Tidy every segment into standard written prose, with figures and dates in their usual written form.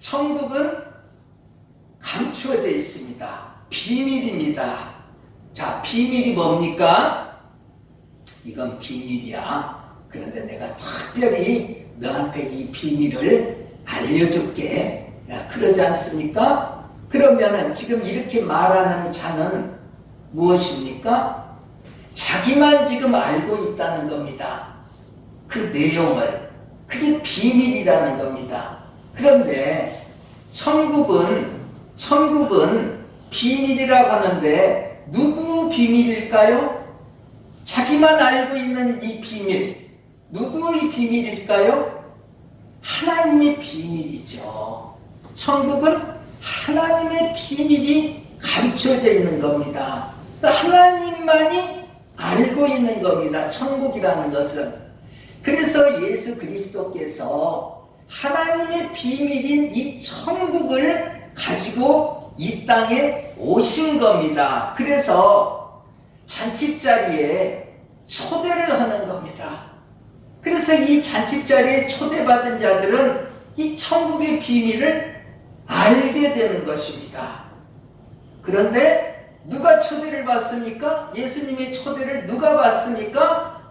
천국은 감추어져 있습니다. 비밀입니다. 자, 비밀이 뭡니까? 이건 비밀이야. 그런데 내가 특별히 너한테 이 비밀을 알려줄게. 그러지 않습니까? 그러면은 지금 이렇게 말하는 자는 무엇입니까? 자기만 지금 알고 있다는 겁니다. 그 내용을. 그게 비밀이라는 겁니다. 그런데 천국은 비밀이라고 하는데 누구 비밀일까요? 자기만 알고 있는 이 비밀, 누구의 비밀일까요? 하나님의 비밀이죠. 천국은 하나님의 비밀이 감춰져 있는 겁니다. 하나님만이 알고 있는 겁니다. 천국이라는 것은. 그래서 예수 그리스도께서 하나님의 비밀인 이 천국을 가지고 이 땅에 오신 겁니다. 그래서 잔치자리에 초대를 하는 겁니다. 그래서 이 잔치자리에 초대받은 자들은 이 천국의 비밀을 알게 되는 것입니다. 그런데 누가 초대를 받습니까? 예수님의 초대를 누가 받습니까?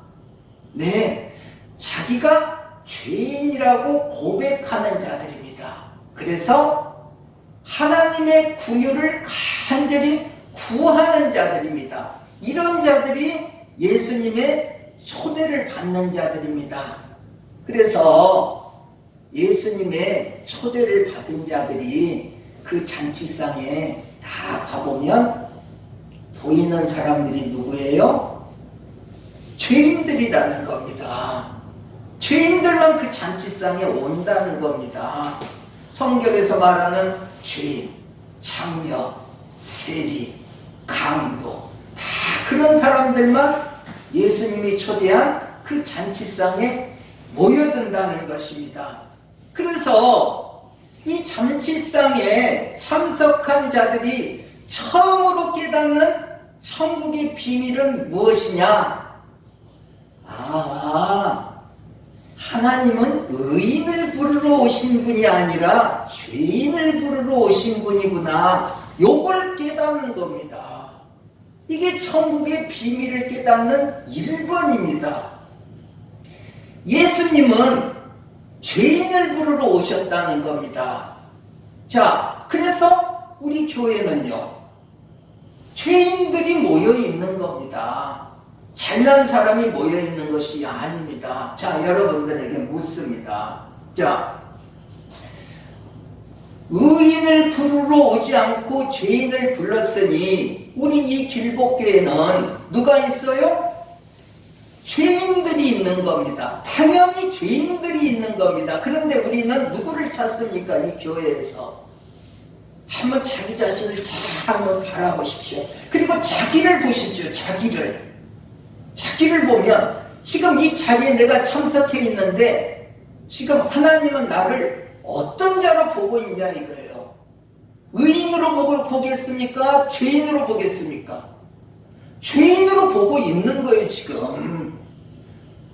네, 자기가 죄인이라고 고백하는 자들입니다. 그래서 하나님의 긍휼을 간절히 구하는 자들입니다. 이런 자들이 예수님의 초대를 받는 자들입니다. 그래서 예수님의 초대를 받은 자들이 그 잔치상에 다 가보면 보이는 사람들이 누구예요? 죄인들이라는 겁니다. 죄인들만 그 잔치상에 온다는 겁니다. 성경에서 말하는 죄인, 장녀, 세리, 강도, 다 그런 사람들만 예수님이 초대한 그 잔치상에 모여든다는 것입니다. 그래서 이 잔치상에 참석한 자들이 처음으로 깨닫는 천국의 비밀은 무엇이냐? 하나님은 의인을 부르러 오신 분이 아니라 죄인을 부르러 오신 분이구나. 요걸 깨닫는 겁니다. 이게 천국의 비밀을 깨닫는 1번입니다. 예수님은 죄인을 부르러 오셨다는 겁니다. 자, 그래서 우리 교회는요, 죄인들이 모여 있는 겁니다. 잘난 사람이 모여 있는 것이 아닙니다. 자, 여러분들에게 묻습니다. 자, 의인을 부르러 오지 않고 죄인을 불렀으니 우리 이 길복교회는 누가 있어요? 죄인들이 있는 겁니다. 당연히 죄인들이 있는 겁니다. 그런데 우리는 누구를 찾습니까? 이 교회에서. 한번 자기 자신을 잘 한번 바라보십시오. 그리고 자기를 보십시오. 자기를 보면 지금 이 자리에 내가 참석해 있는데 지금 하나님은 나를 어떤 자로 보고 있냐 이거예요. 의인으로 보겠습니까? 죄인으로 보겠습니까? 죄인으로 보고 있는 거예요. 지금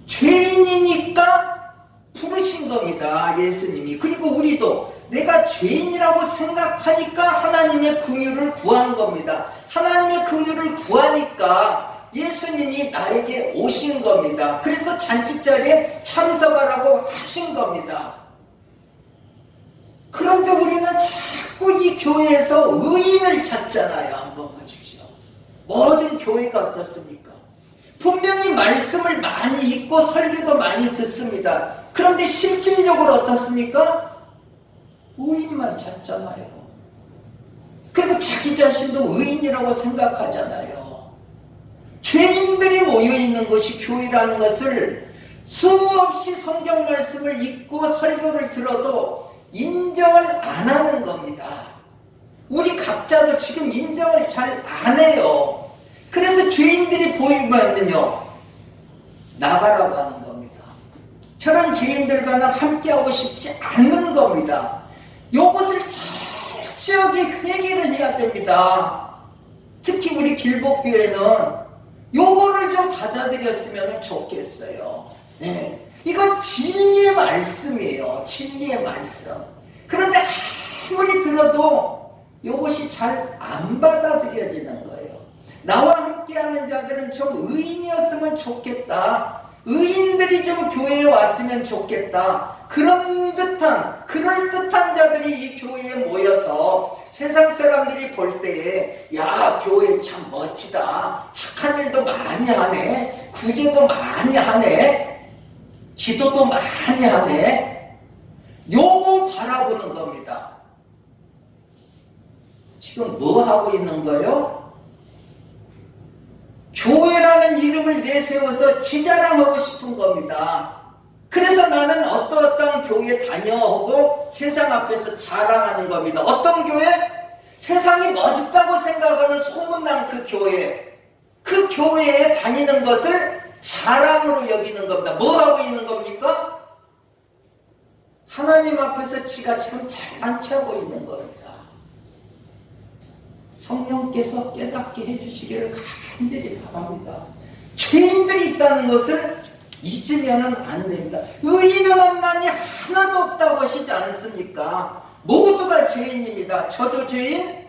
죄인이니까 부르신 겁니다. 예수님이. 그리고 우리도 내가 죄인이라고 생각하니까 하나님의 긍휼을 구한 겁니다. 하나님의 긍휼을 구하니까 예수님이 나에게 오신 겁니다. 그래서 잔치자리에 참석하라고 하신 겁니다. 그런데 우리는 자꾸 이 교회에서 의인을 찾잖아요. 한번 봐주십시오. 모든 교회가 어떻습니까? 분명히 말씀을 많이 읽고 설교도 많이 듣습니다. 그런데 실질적으로 어떻습니까? 의인만 찾잖아요. 그리고 자기 자신도 의인이라고 생각하잖아요. 죄인들이 모여있는 것이 교회라는 것을 수없이 성경 말씀을 읽고 설교를 들어도 인정을 안 하는 겁니다. 우리 각자도 지금 인정을 잘 안 해요. 그래서 죄인들이 보이면요, 나가라고 하는 겁니다. 저런 죄인들과는 함께하고 싶지 않는 겁니다. 요것을 철저하게 회개를 해야 됩니다. 특히 우리 길복교회는 요거를 좀 받아들였으면 좋겠어요. 네. 이건 진리의 말씀이에요. 진리의 말씀. 그런데 아무리 들어도 이것이 잘 안 받아들여지는 거예요. 나와 함께하는 자들은 좀 의인이었으면 좋겠다. 의인들이 좀 교회에 왔으면 좋겠다. 그럴듯한 자들이 이 교회에 모여서 세상 사람들이 볼 때에 야, 교회 참 멋지다. 착한 일도 많이 하네. 구제도 많이 하네. 기도도 많이 하네. 요거 바라보는 겁니다. 지금 뭐 하고 있는 거예요? 교회라는 이름을 내세워서 지자랑하고 싶은 겁니다. 그래서 나는 어떤 교회 다녀오고 세상 앞에서 자랑하는 겁니다. 어떤 교회? 세상이 멋있다고 생각하는 소문난 그 교회. 그 교회에 다니는 것을 자랑으로 여기는 겁니다. 뭐 하고 있는 겁니까? 하나님 앞에서 지가 지금 잘난 체하고 있는 겁니다. 성령께서 깨닫게 해주시기를 간절히 바랍니다. 죄인들이 있다는 것을 잊으면 안 됩니다. 의인은 없나니 하나도 없다고 하시지 않습니까? 모두가 죄인입니다. 저도 죄인,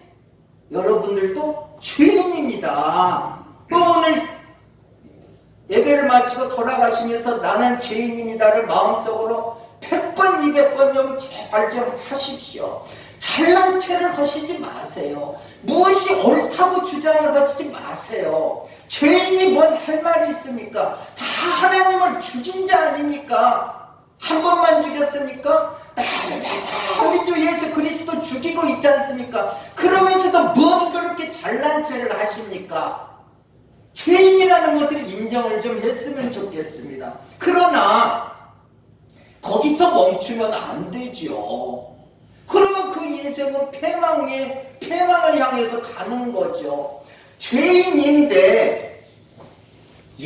여러분들도 죄인입니다. 또 오늘 예배를 마치고 돌아가시면서 나는 죄인입니다를 마음속으로 100번 200번 좀 제발 좀 하십시오. 잘난 체를 하시지 마세요. 무엇이 옳다고 주장을 하시지 마세요. 죄인이 뭔 할 말이 있습니까? 다 하나님을 죽인 자 아닙니까? 한 번만 죽였습니까? 우리 주 예수 그리스도 죽이고 있지 않습니까? 그러면서도 뭔 그렇게 잘난 체를 하십니까? 죄인이라는 것을 인정을 좀 했으면 좋겠습니다. 그러나 거기서 멈추면 안 되죠. 그러면 그 인생은 패망을 향해서 가는 거죠. 죄인인데,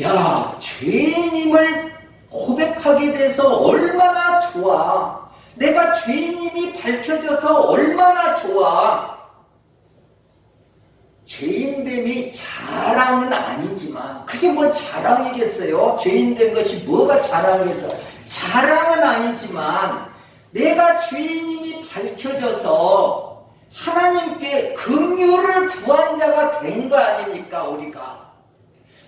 야, 죄인임을 고백하게 돼서 얼마나 좋아. 내가 죄인임이 밝혀져서 얼마나 좋아. 죄인됨이 자랑은 아니지만, 그게 뭐 자랑이겠어요? 죄인된 것이 뭐가 자랑이겠어? 자랑은 아니지만, 내가 죄인임이 밝혀져서 하나님께 긍휼을 구한 자가 된 거 아닙니까? 우리가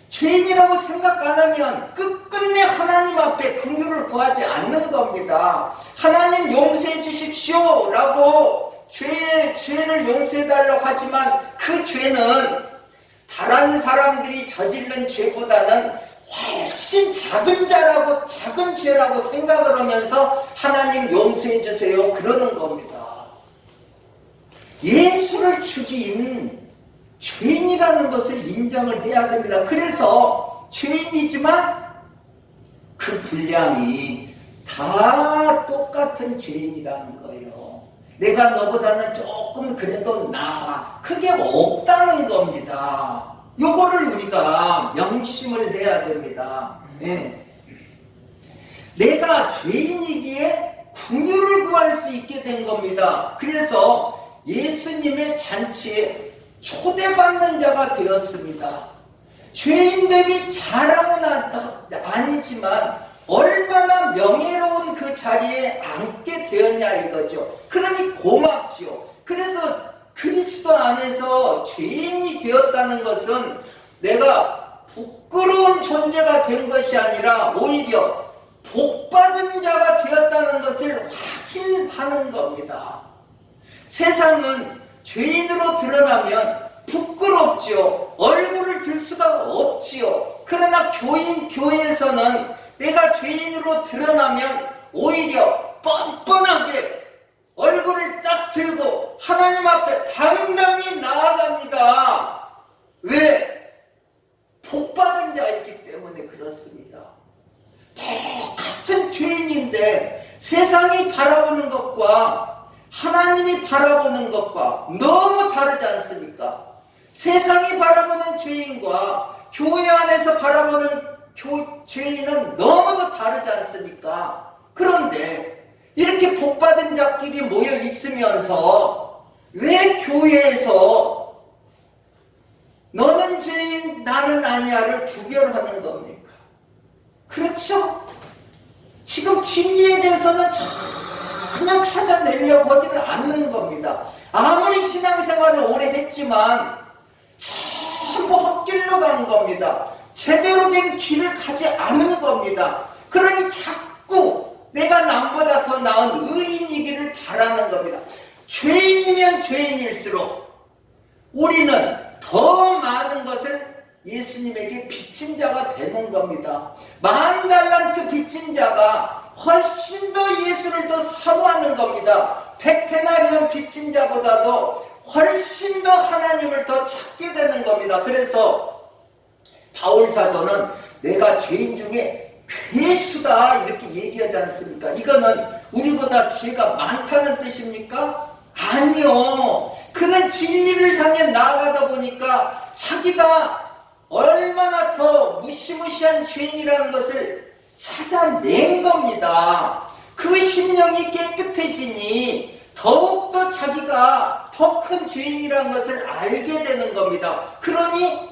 죄인이라고 생각 안 하면 끝끝내 하나님 앞에 긍휼을 구하지 않는 겁니다. 하나님 용서해 주십시오 라고 죄를 용서해 달라고 하지만 그 죄는 다른 사람들이 저지른 죄보다는 훨씬 작은 죄라고 생각을 하면서 하나님 용서해 주세요 그러는 겁니다. 예수를 죽인 죄인이라는 것을 인정을 해야 됩니다. 그래서 죄인이지만 그 분량이 다 똑같은 죄인이라는 거예요. 내가 너보다는 조금 그래도 나아. 그게 없다는 겁니다. 요거를 우리가 명심을 해야 됩니다. 네. 내가 죄인이기에 긍휼을 구할 수 있게 된 겁니다. 그래서 예수님의 잔치에 초대받는 자가 되었습니다. 죄인됨이 자랑은 아니지만 얼마나 명예로운 그 자리에 앉게 되었냐 이거죠. 그러니 고맙죠. 그래서 그리스도 안에서 죄인이 되었다는 것은 내가 부끄러운 존재가 된 것이 아니라 오히려 복받은 자가 되었다는 것을 확인하는 겁니다. 세상은 죄인으로 드러나면 부끄럽지요. 얼굴을 들 수가 없지요. 그러나 교회에서는 내가 죄인으로 드러나면 오히려 뻔뻔하게 얼굴을 딱 들고 하나님 앞에 당당히 나아갑니다. 왜? 복받은 자이기 때문에 그렇습니다. 똑같은 죄인인데 세상이 바라보는 것과 하나님이 바라보는 것과 너무 다르지 않습니까? 세상이 바라보는 죄인과 교회 안에서 바라보는 죄인은 너무도 다르지 않습니까? 그런데 이렇게 복받은 자끼리 모여 있으면서 왜 교회에서 너는 죄인 나는 아니야를 구별하는 겁니까? 그렇죠? 지금 진리에 대해서는 전혀 찾아내려고 하지는 않는 겁니다. 했지만 전부 헛길로 간 겁니다. 제대로 된 길을 가지 않은 겁니다. 그러니 자꾸 내가 남보다 더 나은 의인이기를 바라는 겁니다. 죄인이면 죄인일수록 우리는 더 많은 것을 예수님에게 빚진 자가 되는 겁니다. 10,000달란트 빚진 자가 훨씬 더 예수를 더 사모하는 겁니다. 100데나리온 빚진 자보다도 훨씬 더 하나님을 더 찾게 되는 겁니다. 그래서 바울 사도는 내가 죄인 중에 괴수다 이렇게 얘기하지 않습니까? 이거는 우리보다 죄가 많다는 뜻입니까? 아니요. 그는 진리를 향해 나아가다 보니까 자기가 얼마나 더 무시무시한 죄인이라는 것을 찾아낸 겁니다. 그 심령이 깨끗해지니 더욱더 자기가 더 큰 죄인이라는 것을 알게 되는 겁니다. 그러니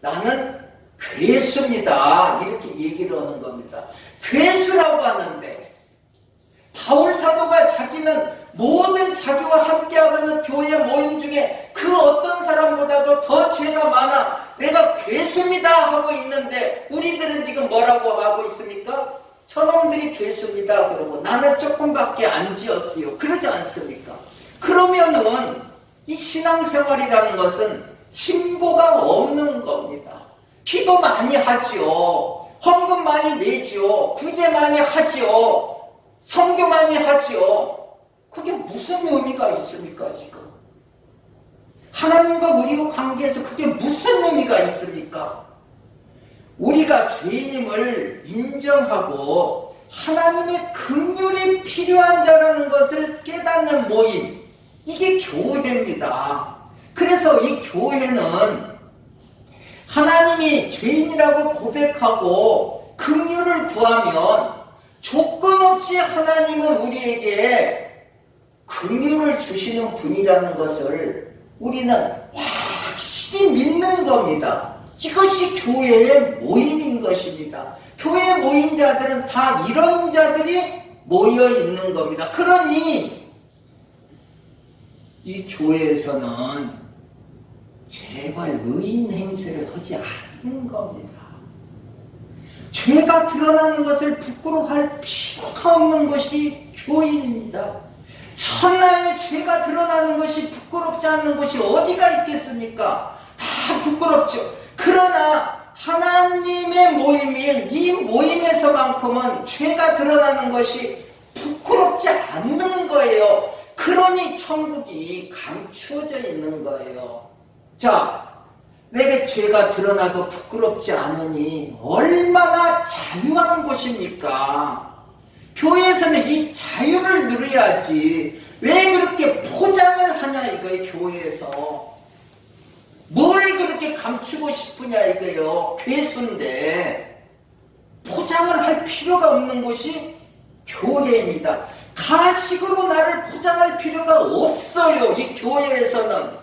나는 괴수입니다. 이렇게 얘기를 하는 겁니다. 괴수라고 하는데 바울 사도가 자기는 모든 자기와 함께하는 교회 모임 중에 그 어떤 사람보다도 더 죄가 많아 내가 괴수입니다 하고 있는데 우리들은 지금 뭐라고 하고 있습니까? 저놈들이 괴수입니다 그러고 나는 조금밖에 안 지었어요. 그러지 않습니까? 그러면은 이 신앙생활이라는 것은 진보가 없는 겁니다. 기도 많이 하지요. 헌금 많이 내지요. 구제 많이 하지요. 선교 많이 하지요. 그게 무슨 의미가 있습니까 지금? 하나님과 우리가 관계에서 그게 무슨 의미가 있습니까? 우리가 죄인임을 인정하고 하나님의 긍휼이 필요한 자라는 것을 깨닫는 모임, 이게 교회입니다. 그래서 이 교회는 하나님이 죄인이라고 고백하고 긍휼을 구하면 조건 없이 교회는 우리에게 긍휼을 주시는 분이라는 것을 우리는 확실히 믿는 겁니다. 이것이 교회의 모임인 것입니다. 교회 모임자들은 다 이런 자들이 모여 있는 겁니다. 그러니 이 교회에서는 제발 의인 행세를 하지 않는 겁니다. 죄가 드러나는 것을 부끄러워할 필요가 없는 것이 교인입니다. 천하의 죄가 드러나는 것이 부끄럽지 않는 것이 어디가 있겠습니까? 다 부끄럽죠. 그러나 하나님의 모임인 이 모임에서만큼은 죄가 드러나는 것이 부끄럽지 않는 거예요. 그러니 천국이 감추어져 있는 거예요. 자, 내게 죄가 드러나도 부끄럽지 않으니 얼마나 자유한 곳입니까? 교회에서는 이 자유를 누려야지. 왜 그렇게 포장을 하냐 이거예요. 교회에서 뭘 그렇게 감추고 싶으냐 이거예요. 괴수인데 포장을 할 필요가 없는 곳이 교회입니다. 가식으로 나를 포장할 필요가 없어요. 이 교회에서는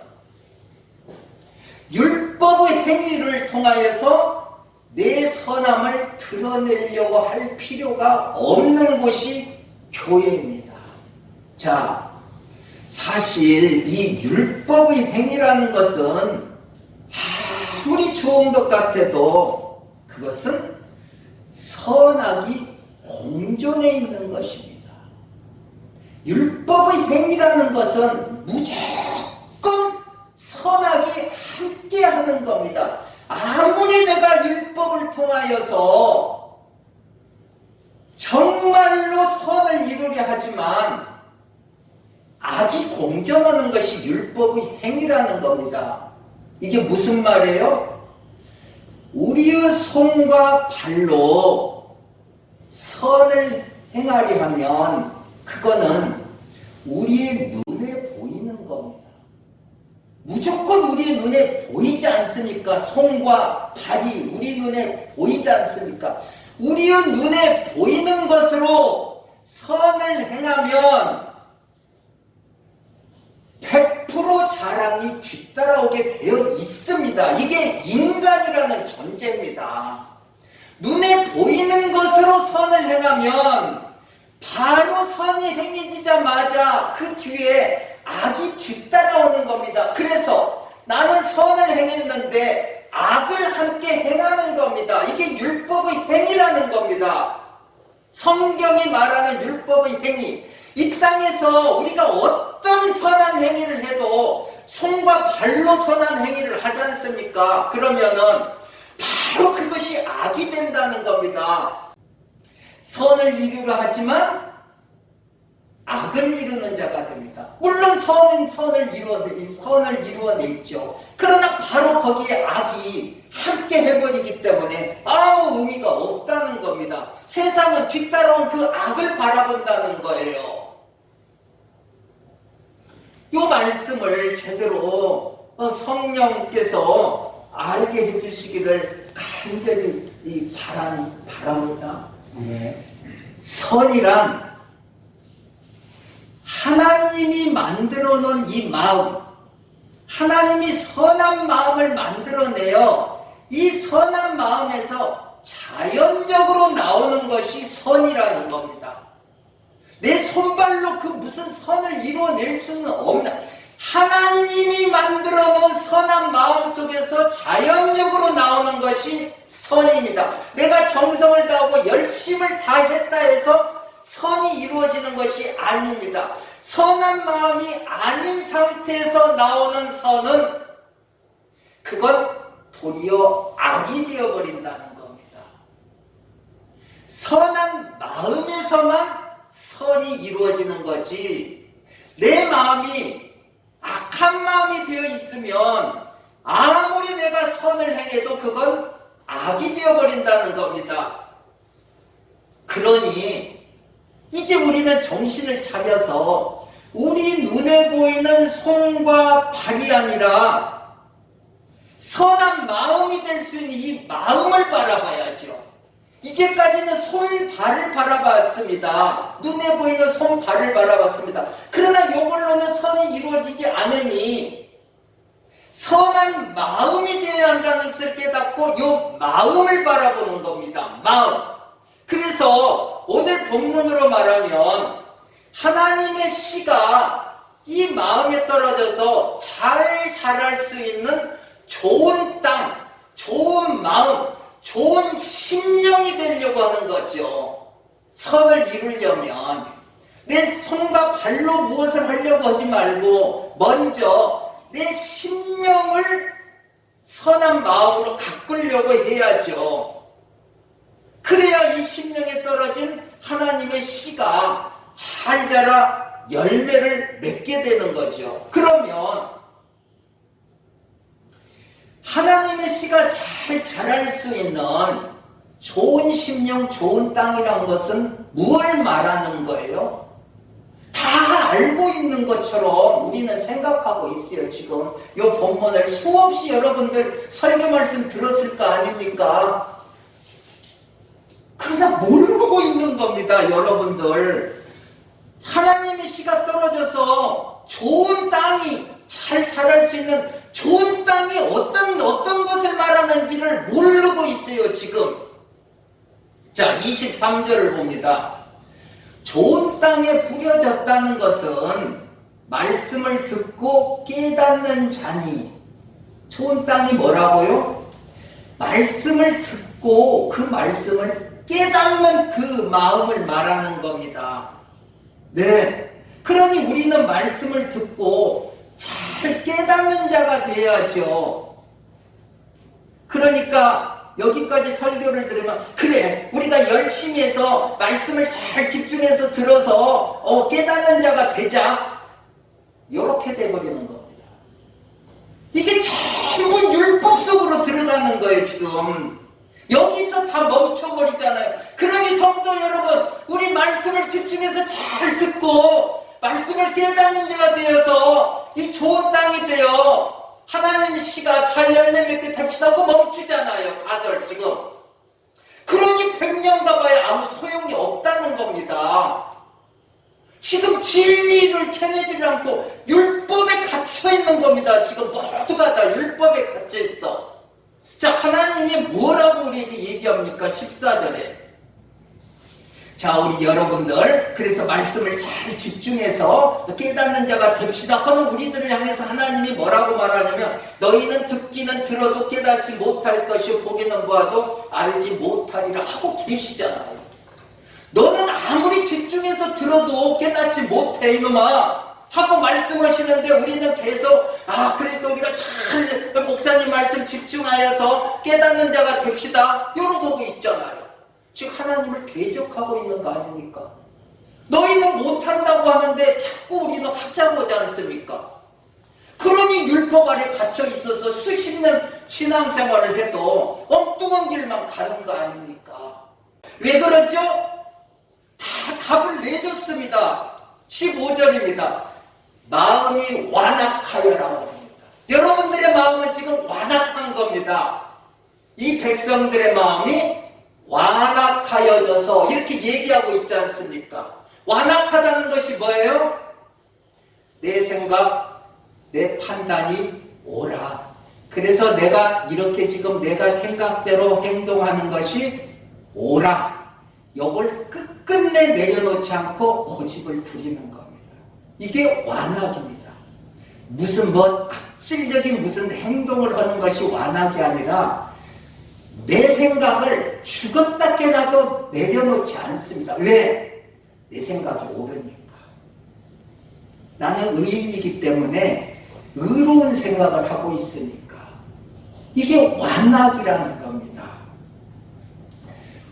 율법의 행위를 통하여서 내 선함을 드러내려고 할 필요가 없는 곳이 교회입니다. 자, 사실 이 율법의 행위라는 것은 아무리 좋은 것 같아도 그것은 선악이 공존해 있는 것입니다. 율법의 행위라는 것은 무조건 선악이 함께하는 겁니다. 아무리 내가 율법을 통하여서 정말로 선을 이루려 하지만 악이 공존하는 것이 율법의 행위라는 겁니다. 이게 무슨 말이에요? 우리의 손과 발로 선을 행하려 하면 그거는 우리의 눈에 보이는 겁니다. 무조건 우리의 눈에 보이지 않습니까? 손과 발이 우리 눈에 보이지 않습니까? 우리의 눈에 보이는 것으로 선을 행하면 100% 자랑이 뒤따라오게 되어 있습니다. 이게 인간이라는 존재입니다. 눈에 보이는 것으로 선을 행하면 바로 선이 행해지자마자 그 뒤에 악이 뒤따라오는 겁니다. 그래서 나는 선을 행했는데 악을 함께 행하는 겁니다. 이게 율법의 행위라는 겁니다. 성경이 말하는 율법의 행위. 이 땅에서 우리가 어떤 선한 행위를 해도 손과 발로 선한 행위를 하지 않습니까? 그러면은 바로 그것이 악이 된다는 겁니다. 선을 이루려 하지만 악을 이루는 자가 됩니다. 물론 선을 이루어냈죠. 그러나 바로 거기에 악이 함께 해버리기 때문에 아무 의미가 없다는 겁니다. 세상은 뒤따라온 그 악을 바라본다는 거예요. 이 말씀을 제대로 성령께서 알게 해주시기를 간절히 바랍니다. 선이란 하나님이 만들어 놓은 이 마음, 하나님이 선한 마음을 만들어내어 이 선한 마음에서 자연적으로 나오는 것이 선이라는 겁니다. 내 손발로 그 무슨 선을 이루어낼 수는 없나. 하나님이 만들어 놓은 선한 마음 속에서 자연적으로 나오는 것이 선입니다. 내가 정성을 다하고 열심을 다했다 해서 선이 이루어지는 것이 아닙니다. 선한 마음이 아닌 상태에서 나오는 선은 그건 도리어 악이 되어버린다는 겁니다. 선한 마음에서만 선이 이루어지는 거지, 내 마음이 악한 마음이 되어 있으면 아무리 내가 선을 행해도 그건 악이 되어버린다는 겁니다. 그러니 이제 우리는 정신을 차려서 우리 눈에 보이는 손과 발이 아니라 선한 마음이 될 수 있는 이 마음을 바라봐야죠. 이제까지는 손, 발을 바라봤습니다. 눈에 보이는 손, 발을 바라봤습니다. 그러나 이걸로는 선이 이루어지지 않으니 선한 마음이 되어야 한다는 것을 깨닫고 이 마음을 바라보는 겁니다. 마음. 그래서 오늘 본문으로 말하면 하나님의 씨가 이 마음에 떨어져서 잘 자랄 수 있는 좋은 땅, 좋은 마음, 좋은 심령이 되려고 하는 거죠. 선을 이루려면 내 손과 발로 무엇을 하려고 하지 말고 먼저 내 심령을 선한 마음으로 가꾸려고 해야죠. 그래야 이 심령에 떨어진 하나님의 씨가 잘 자라 열매를 맺게 되는 거죠. 그러면 하나님의 씨가 잘 자랄 수 있는 좋은 심령, 좋은 땅이라는 것은 무엇을 말하는 거예요? 다 알고 있는 것처럼 우리는 생각하고 있어요. 지금 이 본문을 수없이 여러분들 설교 말씀 들었을 거 아닙니까? 그러나 모르고 있는 겁니다. 여러분들, 하나님의 씨가 떨어져서 좋은 땅이 잘 자랄 수 있는 좋은 땅이 어떤 것을 말하는지를 모르고 있어요. 지금. 자, 23절을 봅니다. 좋은 땅에 부려졌다는 것은 말씀을 듣고 깨닫는 자니. 좋은 땅이 뭐라고요? 말씀을 듣고 그 말씀을 깨닫는 그 마음을 말하는 겁니다. 네. 그러니 우리는 말씀을 듣고 잘 깨닫는 자가 돼야죠. 그러니까 여기까지 설교를 들으면 그래, 우리가 열심히 해서 말씀을 잘 집중해서 들어서 깨닫는 자가 되자, 이렇게 돼버리는 겁니다. 이게 전부 율법 속으로 들어가는 거예요. 지금 여기서 다 멈춰버리잖아요. 그러니 성도 여러분, 우리 말씀을 집중해서 잘 듣고 말씀을 깨닫는 자가 되어서 이 좋은 땅이 되어 하나님의 씨가 잘 열매 맺게 됩시다 하고 멈추잖아요. 다들 지금. 그러니 100년 가봐야 아무 소용이 없다는 겁니다. 지금 진리를 캐내지 않고 율법에 갇혀있는 겁니다. 지금 모두가 다 율법에 갇혀있어. 자, 하나님이 뭐라고 우리에게 얘기합니까? 14절에 자, 우리 여러분들, 그래서 말씀을 잘 집중해서 깨닫는 자가 됩시다 하는 우리들을 향해서 하나님이 뭐라고 말하냐면, 너희는 듣기는 들어도 깨닫지 못할 것이요 보기는 보아도 알지 못하리라 하고 계시잖아요. 너는 아무리 집중해서 들어도 깨닫지 못해 이놈아 하고 말씀하시는데, 우리는 계속 그래도 우리가 잘 목사님 말씀 집중하여서 깨닫는 자가 됩시다 이러고 있잖아요. 즉 하나님을 대적하고 있는 거 아닙니까? 너희는 못한다고 하는데 자꾸 우리는 하자고 하지 않습니까? 그러니 율법 아래 갇혀 있어서 수십 년 신앙생활을 해도 엉뚱한 길만 가는 거 아닙니까? 왜 그러죠? 다 답을 내줬습니다. 15절입니다. 마음이 완악하여라고 합니다. 여러분들의 마음은 지금 완악한 겁니다. 이 백성들의 마음이 완악하여져서 이렇게 얘기하고 있지 않습니까? 완악하다는 것이 뭐예요? 내 생각, 내 판단이 옳아. 그래서 내가 이렇게 지금 내가 생각대로 행동하는 것이 옳아. 이걸 끝끝내 내려놓지 않고 고집을 부리는 겁니다. 이게 완악입니다. 무슨 악질적인 무슨 행동을 하는 것이 완악이 아니라 내 생각을 죽었다 깨나도 내려놓지 않습니다. 왜? 내 생각이 옳으니까. 나는 의인이기 때문에 의로운 생각을 하고 있으니까. 이게 완악이라는 겁니다.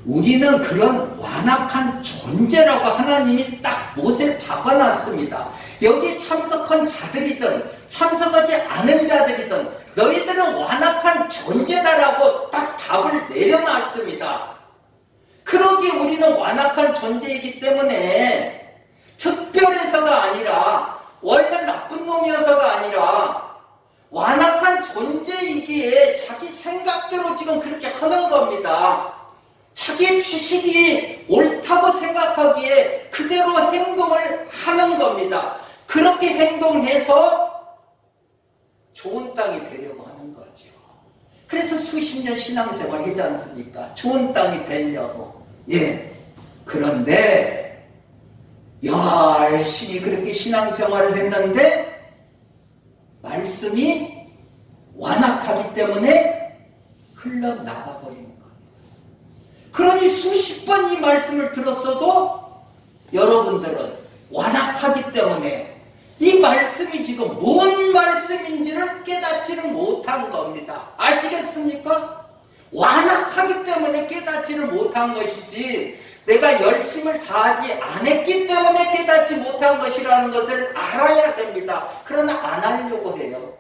우리는 그런 완악한 존재라고 하나님이 딱 못에 박아놨습니다. 여기 참석한 자들이든 참석하지 않은 자들이든 너희들은 완악한 존재다라고 딱 답을 내려놨습니다. 그러기에 우리는 완악한 존재이기 때문에 특별해서가 아니라 원래 나쁜 놈이어서가 아니라 완악한 존재이기에 자기 생각대로 지금 그렇게 하는 겁니다. 자기 지식이 옳다고 생각하기에 그대로 행동을 하는 겁니다. 그렇게 행동해서 좋은 땅이 되려고 하는 거죠. 그래서 수십 년 신앙생활 하지 않습니까? 좋은 땅이 되려고. 예. 그런데 열심히 그렇게 신앙생활을 했는데 말씀이 완악하기 때문에 흘러나가 버리는 겁니다. 그러니 수십 번 이 말씀을 들었어도 여러분들은 완악하기 때문에 이 말씀이 지금 뭔 말씀인지를 깨닫지를 못한 겁니다. 아시겠습니까? 완악하기 때문에 깨닫지를 못한 것이지 내가 열심을 다하지 않았기 때문에 깨닫지 못한 것이라는 것을 알아야 됩니다. 그러나 안 하려고 해요.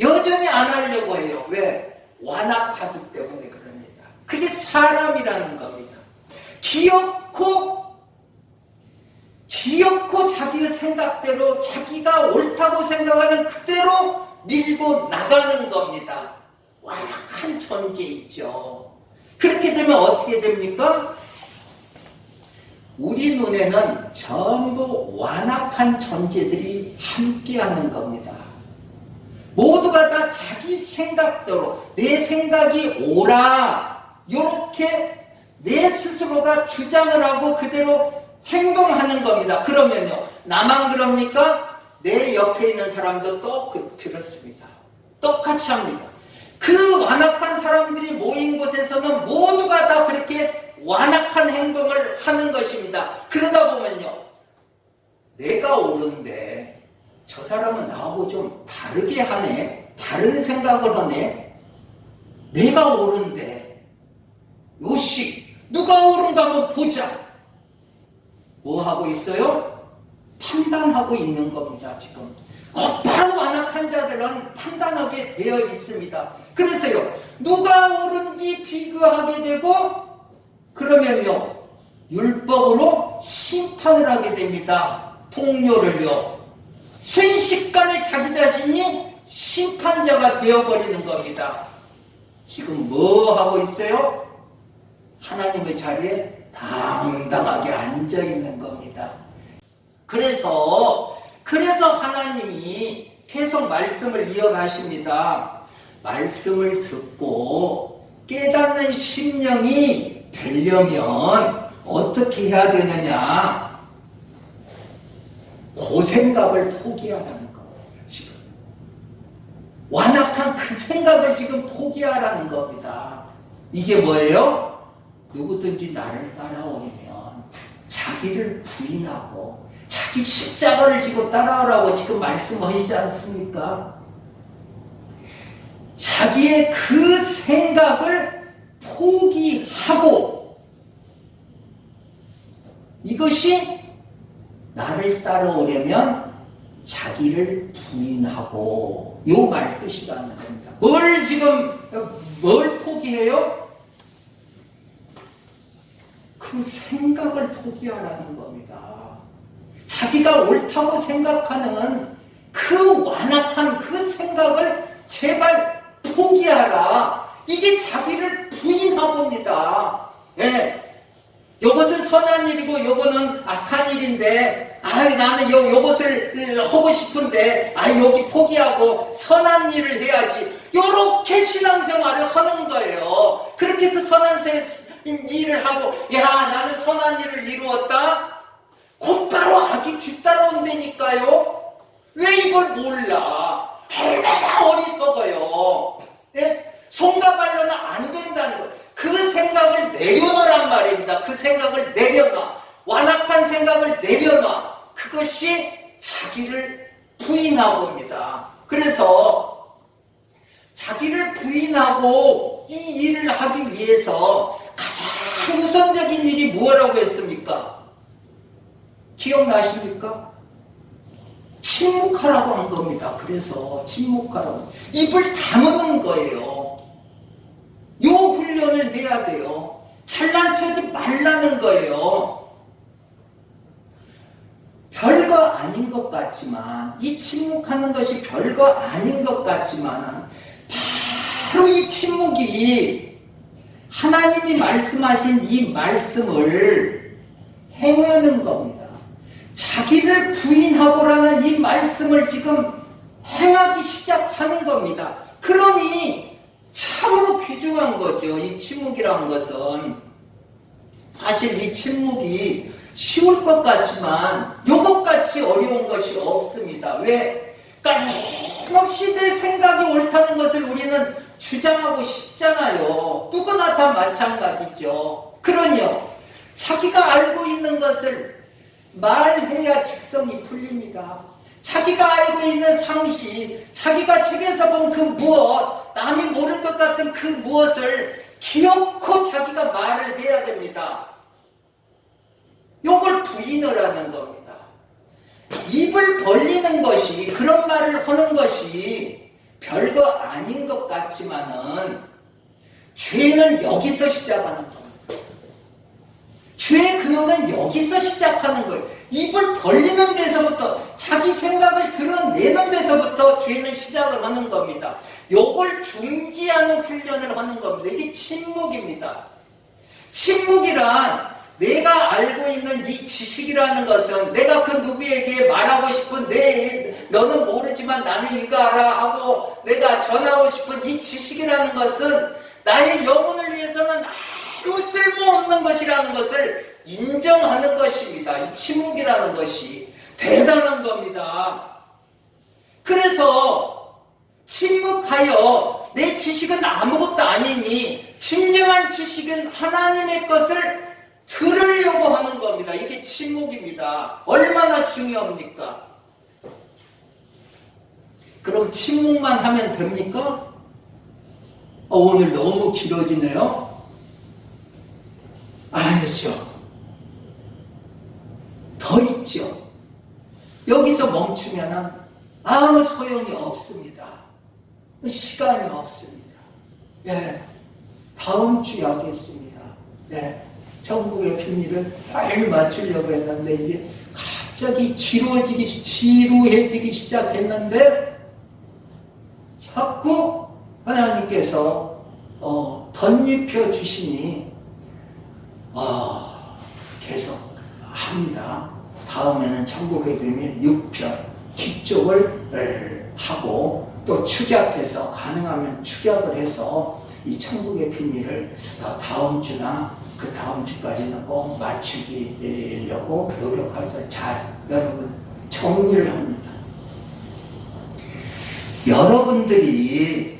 여전히 안 하려고 해요. 왜? 완악하기 때문에 그럽니다. 그게 사람이라는 겁니다. 기어코 자기의 생각대로 자기가 옳다고 생각하는 그대로 밀고 나가는 겁니다. 완악한 존재이죠. 그렇게 되면 어떻게 됩니까? 우리 눈에는 전부 완악한 존재들이 함께하는 겁니다. 모두가 다 자기 생각대로 내 생각이 옳아 이렇게 내 스스로가 주장을 하고 그대로 행동하는 겁니다. 그러면요, 나만 그럽니까? 내 옆에 있는 사람도 또 그렇습니다. 똑같이 합니다. 그 완악한 사람들이 모인 곳에서는 모두가 다 그렇게 완악한 행동을 하는 것입니다. 그러다 보면요, 내가 옳은데 저 사람은 나하고 좀 다르게 하네, 다른 생각을 하네, 내가 옳은데 요시 누가 옳은가 한번 보자. 뭐 하고 있어요? 판단하고 있는 겁니다. 지금 곧바로 완악한 자들은 판단하게 되어 있습니다. 그래서요, 누가 옳은지 비교하게 되고 그러면요, 율법으로 심판을 하게 됩니다. 동료를요, 순식간에 자기 자신이 심판자가 되어버리는 겁니다. 지금 뭐 하고 있어요? 하나님의 자리에 당당하게 앉아있는 겁니다. 그래서 하나님이 계속 말씀을 이어가십니다. 말씀을 듣고 깨닫는 심령이 되려면 어떻게 해야 되느냐? 그 생각을 포기하라는 거예요, 지금. 완악한 그 생각을 지금 포기하라는 겁니다. 이게 뭐예요? 누구든지 나를 따라오면 자기를 부인하고 자기 십자가를 지고 따라오라고 지금 말씀하시지 않습니까? 자기의 그 생각을 포기하고, 이것이 나를 따라오려면 자기를 부인하고, 요 말 뜻이라는 겁니다. 뭘 포기해요? 그 생각을 포기하라는 겁니다. 자기가 옳다고 생각하는 그 완악한 그 생각을 제발 포기하라. 이게 자기를 부인하고입니다. 예. 요것은 선한 일이고 요거는 악한 일인데, 나는 요것을 하고 싶은데, 여기 포기하고 선한 일을 해야지. 요렇게 신앙생활을 하는 거예요. 그렇게 해서 선한 일을 하고, 나는 선한 일을 이루었다? 곧바로 악이 뒤따라온다니까요. 왜 이걸 몰라? 얼마나 어리석어요. 예? 손과 발로는 안 된다는 거. 그 생각을 내려놓으란 말입니다. 그 생각을 내려놔. 완악한 생각을 내려놔. 그것이 자기를 부인하고입니다. 그래서 자기를 부인하고 이 일을 하기 위해서 가장 우선적인 일이 뭐라고 했습니까? 기억나십니까? 침묵하라고 한 겁니다. 그래서 침묵하라고. 입을 다무는 거예요. 요 훈련을 해야 돼요. 잘난 척하지 말라는 거예요. 별거 아닌 것 같지만, 이 침묵하는 것이 별거 아닌 것 같지만, 바로 이 침묵이 하나님이 말씀하신 이 말씀을 행하는 겁니다. 자기를 부인하고라는 이 말씀을 지금 행하기 시작하는 겁니다. 그러니 참으로 귀중한 거죠. 이 침묵이라는 것은. 사실 이 침묵이 쉬울 것 같지만 요것같이 어려운 것이 없습니다. 왜? 끊임없이 내 생각이 옳다는 것을 우리는 주장하고 싶잖아요. 누구나 다 마찬가지죠. 그러니요, 자기가 알고 있는 것을 말해야 직성이 풀립니다. 자기가 알고 있는 상식, 자기가 책에서 본 그 무엇, 남이 모를 것 같은 그 무엇을 기어코 자기가 말을 해야 됩니다. 요걸 부인을 하는 겁니다. 입을 벌리는 것이, 그런 말을 하는 것이 별거 아닌 것 같지만은 죄는 여기서 시작하는 겁니다. 죄의 근원은 여기서 시작하는 거예요. 입을 벌리는 데서부터, 자기 생각을 드러내는 데서부터 죄는 시작을 하는 겁니다. 요걸 중지하는 훈련을 하는 겁니다. 이게 침묵입니다. 침묵이란 내가 알고 있는 이 지식이라는 것은 내가 그 누구에게 말하고 싶은 너는 모르지만 나는 이거 알아 하고 내가 전하고 싶은 이 지식이라는 것은 나의 영혼을 위해서는 아무 쓸모없는 것이라는 것을 인정하는 것입니다. 이 침묵이라는 것이 대단한 겁니다. 그래서 침묵하여 내 지식은 아무것도 아니니 진정한 지식은 하나님의 것을 들으려고 하는 겁니다. 이게 침묵입니다. 얼마나 중요합니까? 그럼 침묵만 하면 됩니까? 오늘 너무 길어지네요. 아니죠. 더 있죠. 여기서 멈추면 아무 소용이 없습니다. 시간이 없습니다. 예, 다음 주에 하겠습니다. 예, 천국의 비밀을 빨리 맞추려고 했는데 이제 갑자기 지루해지기 시작했는데 자꾸 하나님께서 덧입혀 주시니 계속 합니다. 다음에는 천국의 비밀 6편 뒤쪽을 하고 또 축약해서 가능하면 축약을 해서 이 천국의 비밀을 다음 주나 그 그 다음 주까지는 꼭 맞추려고 노력해서 잘 여러분 정리를 합니다. 여러분들이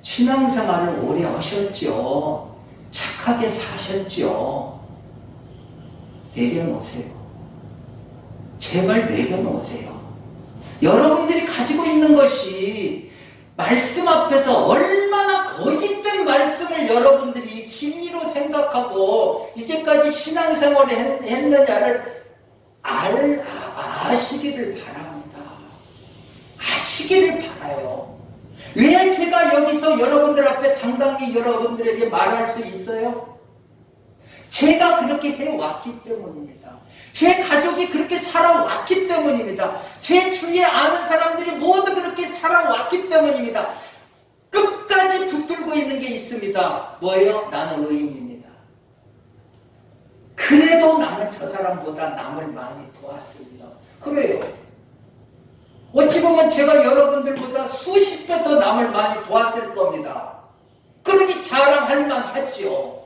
신앙생활을 오래 하셨죠. 착하게 사셨죠. 내려놓으세요. 제발 내려놓으세요. 여러분들이 가지고 있는 것이 말씀 앞에서 얼마나 거짓된 말씀을 여러분들이 진리로 생각하고 이제까지 신앙생활을 했느냐를 아시기를 바랍니다. 아시기를 바라요. 왜 제가 여기서 여러분들 앞에 당당히 여러분들에게 말할 수 있어요? 제가 그렇게 해왔기 때문입니다. 제 가족이 그렇게 살아왔기 때문입니다. 제 주위에 아는 사람들이 모두 그렇게 살아왔기 때문입니다. 끝까지 붙들고 있는 게 있습니다. 뭐예요? 나는 의인입니다. 그래도 나는 저 사람보다 남을 많이 도왔습니다. 그래요. 어찌 보면 제가 여러분들보다 수십 배 더 남을 많이 도왔을 겁니다. 그러니 자랑할 만하지요.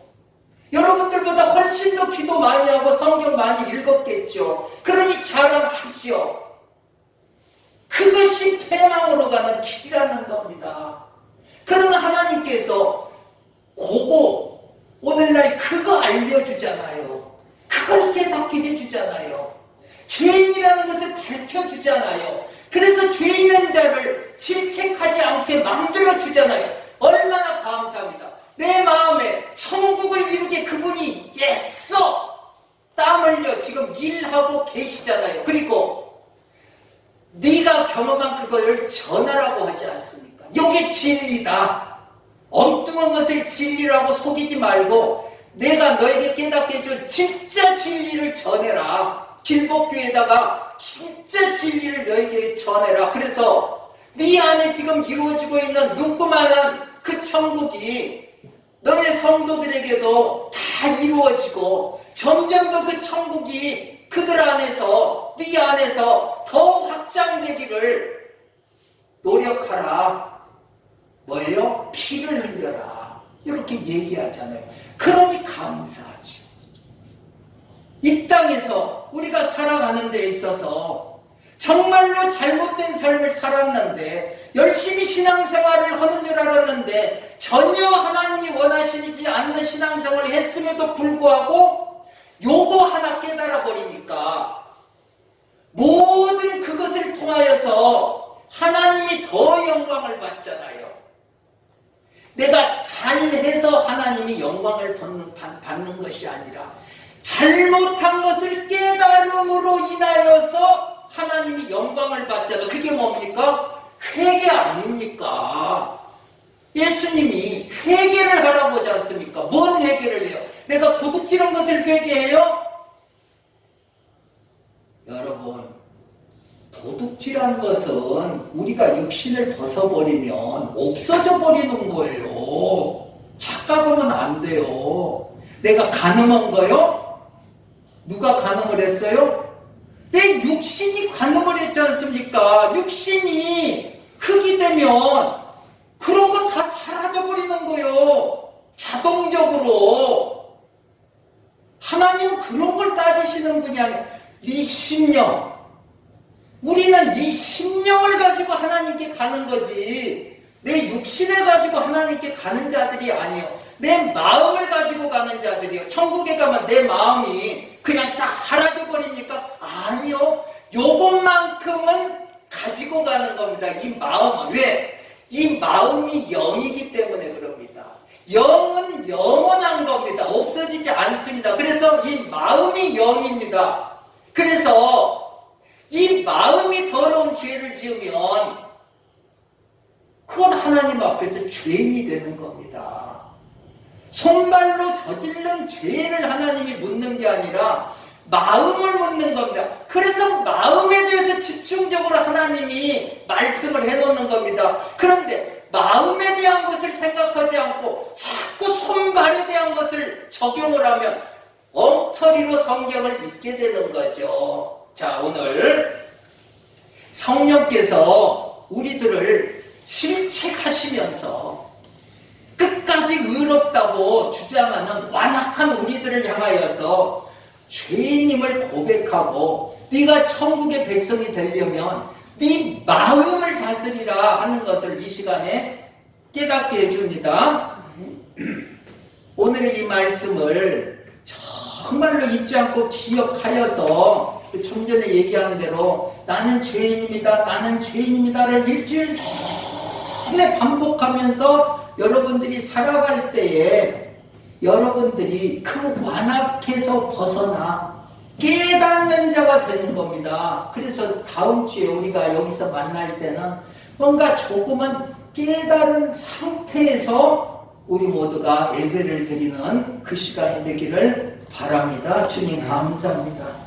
여러분들보다 훨씬 더 기도 많이 하고 성경 많이 읽었겠죠. 그러니 자랑하지요. 그것이 패망으로 가는 길이라는 겁니다. 그러나 하나님께서 그거 오늘날 그거 알려주잖아요. 그걸 깨닫게 해주잖아요. 죄인이라는 것을 밝혀주잖아요. 그래서 죄인인 자를 질책하지 않게 만들어주잖아요. 얼마나 감사합니다. 내 마음에 천국을 이루게 그분이 애써 땀 흘려 지금 일하고 계시잖아요. 그리고 네가 경험한 그걸 전하라고 하지 않습니까? 이게 진리다. 엉뚱한 것을 진리라고 속이지 말고 내가 너에게 깨닫게 해준 진짜 진리를 전해라. 길복교에다가 진짜 진리를 너에게 전해라. 그래서 네 안에 지금 이루어지고 있는 눈구만한 그 천국이 너의 성도들에게도 다 이루어지고 점점 더 그 천국이 그들 안에서 네 안에서 더 확장되기를 노력하라. 뭐예요? 피를 흘려라. 이렇게 얘기하잖아요. 그러니 감사하죠. 이 땅에서 우리가 살아가는 데 있어서 정말로 잘못된 삶을 살았는데 열심히 신앙생활을 하는 줄 알았는데 전혀 하나님이 원하시지 않는 신앙생활을 했음에도 불구하고 요거 하나 깨달아 버리니까 모든 그것을 통하여서 하나님이 더 영광을 받잖아요. 내가 잘해서 하나님이 영광을 받는 것이 아니라 잘못한 것을 깨달음으로 인하여서 하나님이 영광을 받잖아요. 그게 뭡니까? 회개 아닙니까? 예수님이 회개를 하라고 하지 않습니까? 뭔 회개를 해요? 내가 도둑질한 것을 회개해요? 여러분, 도둑질한 것은 우리가 육신을 벗어버리면 없어져 버리는 거예요. 착각하면 안 돼요. 내가 간음한 거요? 누가 간음을 했어요? 내 육신이 간음을 했지 않습니까? 육신이 흙이 되면 그런 건 다 사라져버리는 거예요. 자동적으로. 하나님은 그런 걸 따지시는 분이 아니에요. 네 심령. 우리는 네 심령을 가지고 하나님께 가는 거지. 내 육신을 가지고 하나님께 가는 자들이 아니에요. 내 마음을 가지고 가는 자들이요. 천국에 가면 내 마음이 그냥 싹 사라져버립니까? 아니요. 요것만큼은 가지고 가는 겁니다. 이 마음은. 왜? 이 마음이 영이기 때문에 그럽니다. 영은 영원한 겁니다. 없어지지 않습니다. 그래서 이 마음이 영입니다. 그래서 이 마음이 더러운 죄를 지으면 그건 하나님 앞에서 죄인이 되는 겁니다. 손발로 저지른 죄를 하나님이 묻는 게 아니라 마음을 묻는 겁니다. 그래서 마음에 대해서 집중적으로 하나님이 말씀을 해놓는 겁니다. 그런데 마음에 대한 것을 생각하지 않고 자꾸 손발에 대한 것을 적용을 하면 엉터리로 성경을 읽게 되는 거죠. 자, 오늘 성령께서 우리들을 질책하시면서 끝까지 의롭다고 주장하는 완악한 우리들을 향하여서 죄인임을 고백하고 네가 천국의 백성이 되려면 네 마음을 다스리라 하는 것을 이 시간에 깨닫게 해줍니다. 오늘의 이 말씀을 정말로 잊지 않고 기억하여서 좀 전에 얘기한 대로 나는 죄인입니다, 나는 죄인입니다를 일주일 내내 반복하면서 여러분들이 살아갈 때에 여러분들이 그 완악해서 벗어나 깨닫는 자가 되는 겁니다. 그래서 다음 주에 우리가 여기서 만날 때는 뭔가 조금은 깨달은 상태에서 우리 모두가 예배를 드리는 그 시간이 되기를 바랍니다. 주님 감사합니다.